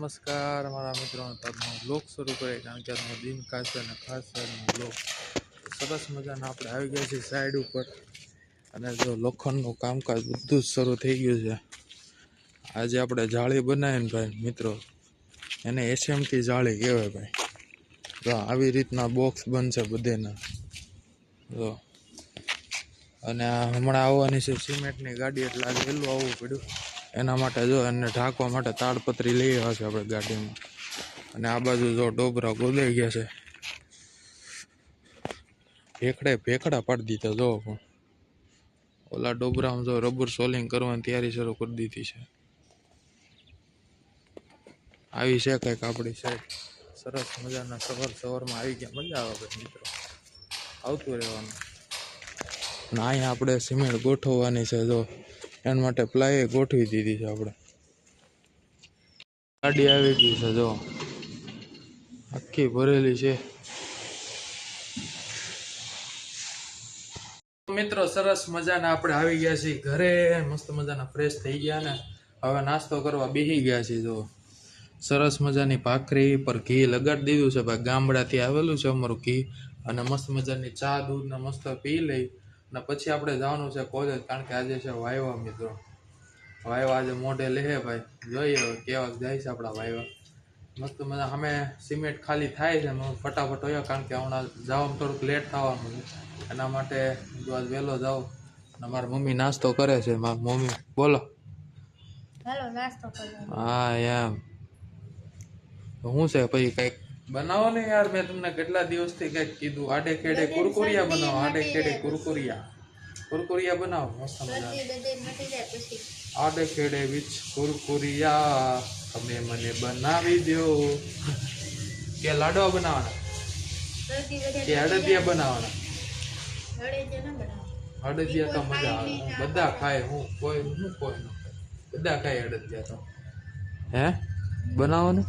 નમસ્કાર મારા મિત્રોનો તમારો બ્લોગ શરૂ કરે કારણ કે આજનો દિન ખાસ અને ખાસ બ્લોગ સરસ મજાના આપણે આવી ગયા છીએ સાઈડ ઉપર અને જો લોખંડનું કામકાજ બધું જ શરૂ થઈ ગયું છે. આજે આપણે જાળી બનાવીને ભાઈ મિત્રો એને એસએમટી જાળી કહેવાય ભાઈ. જો આવી રીતના બોક્સ બનશે બધેના જો અને હમણાં આવવાની છે સિમેન્ટની ગાડી એટલે આજે વહેલું આવવું પડ્યું એના માટે જો એને ઢાંકવા માટે તાડપત્રી લઈ આવ્યા છે આપણે ગાડીમાં. અને આ બાજુ જો ડોબરા ગોદાઈ ગયા છે ભેખડા પાડી દીધા જો પણ ઓલા ડોબરામાં જો રબર સોલિંગ કરવાની તૈયારી શરૂ કરી દીધી છે. આવી છે કંઈક આપણી સાઈડ સરસ મજાના સવારમાં આવી ગયા મજા આવે ભાઈ મિત્રો આવતું રહેવાનું. અને અહીંયા આપણે સિમેન્ટ ગોઠવવાની છે જો એના માટે પ્લાય ગોઠવી દીધી છે આપણે. ગાડી આવી ગઈ છે જો આખી ભરેલી છે મિત્રો. સરસ મજાના આપણે આવી ગયા છીએ ઘરે મસ્ત મજાના ફ્રેશ થઈ ગયા ને હવે નાસ્તો કરવા બેસી ગયા છીએ. જો સરસ મજાની ભાખરી પર ઘી લગાડી દીધું છે ભાઈ. ગામડાથી આવેલું છે અમારું ઘી અને મસ્ત મજાની ચા દૂધ ને મસ્ત પી લઈ અને પછી આપણે જવાનું છે કોલેજ કારણ કે આજે છે વાયવા મિત્રો. વાયવા આજે મોઢે લે ભાઈ જોઈએ કેવા જાય છે આપણા વાયવા. મસ્ત મજા અમે સિમેન્ટ ખાલી થાય છે ફટાફટ હોય કારણ કે હમણાં જવામાં થોડુંક લેટ થવાનું છે એના માટે જો આજ વહેલો જાઉં. અને મારી મમ્મી નાસ્તો કરે છે. મારી મમ્મી બોલો હા એમ શું છે પછી કંઈક બનાવો ને યાર. મેં તમને કેટલા દિવસથી કંઈક કીધું આડે ખેડે કુરકુરિયા બનાવો આડે ખેડે કુરકુરિયા બનાવો મસ્ત મજા આડે ખેડે વિચ કુરકુરિયા તમે મને બનાવી દો. કે લાડવા બનાવવાના કે અડદિયા બનાવવાના? અડદિયા તો મજા આવે બધા ખાય. હું કોઈ ન ખાય બધા ખાય અડદિયા તો. હે બનાવો ને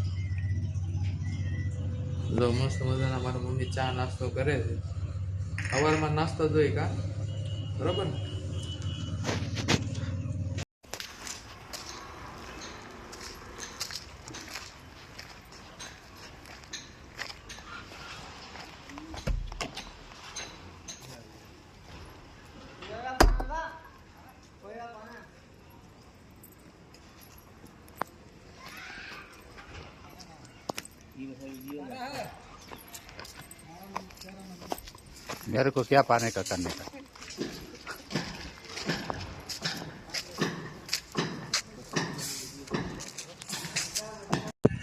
જો મસ્ત મજાના મારી મમ્મી ચા નાસ્તો કરે છે. સવારમાં નાસ્તો જોઈ કા બરોબર ને. मेरे को क्या पाने का करने का.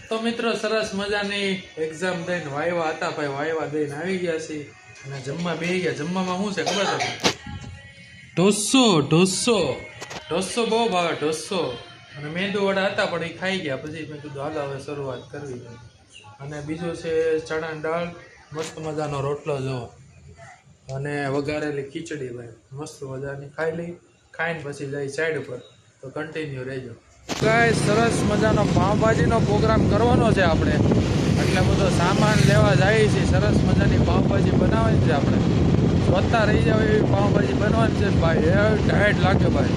તો મિત્રો સરસ મજાની એક્ઝામ દઈને વાયવા હતા ભાઈ. વાયવા દઈને આવી ગયા છે અને જમવા બેસી ગયા. જમવામાં શું છે ખબર તમને? ઢોસો બહુ ભાવે ઢોસો અને મેંદુ વડા હતા પણ એ ખાઈ ગયા. પછી મેં કીધું હાલ હવે શરૂઆત કરવી. અને બીજું છે ચણાની દાળ મસ્ત મજાનો રોટલો જો અને વઘારેલી ખીચડી ભાઈ મસ્ત મજાની ખાઈ લઈ. ખાઈને પછી જઈ સાઈડ ઉપર તો કન્ટિન્યુ રહેજો. ગાઈસ સરસ મજાનો પાવભાજીનો પ્રોગ્રામ કરવાનો છે આપણે એટલે બધો સામાન લેવા જાય છે. સરસ મજાની પાવભાજી બનાવવાની છે આપણે. સ્વતઃ રહી જાવ એવી પાવભાજી બનવાની છે ભાઈ. એ ટાઈટ લાગે ભાઈ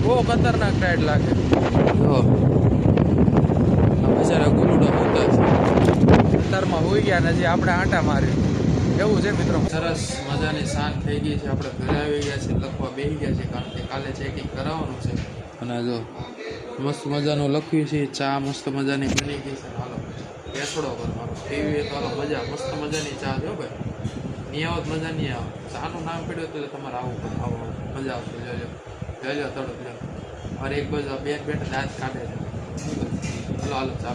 બહુ ખતરનાક ટાઈટ લાગે. જો બિચારા ગુરુડો હોતા છે અંતરમાં હોઈ ગયા ને હજી આપણે આંટા મારી એવું છે મિત્રો. સરસ મજાની શાંત થઈ ગઈ છે. આપણે ઘરે આવી ગયા છે લખવા બેસી ગયા છે કારણ કે કાલે ચેકિંગ કરાવવાનું છે. અને જો મસ્ત મજાનું લખ્યું છે. ચા મસ્ત મજાની બની ગઈ છે. હાલો બેસડો કરવાનો ટીવી તો હાલો મજા મસ્ત મજાની ચા જો ભાઈ. નહીં આવો મજા નહીં આવે. ચાનું નામ પડ્યું તો તમારે આવું આવો મજા આવશે. જોજો થોડુંક લો. અરે એક બાજુ બેન બેઠા દાંત કાઢે છે. હાલો ચા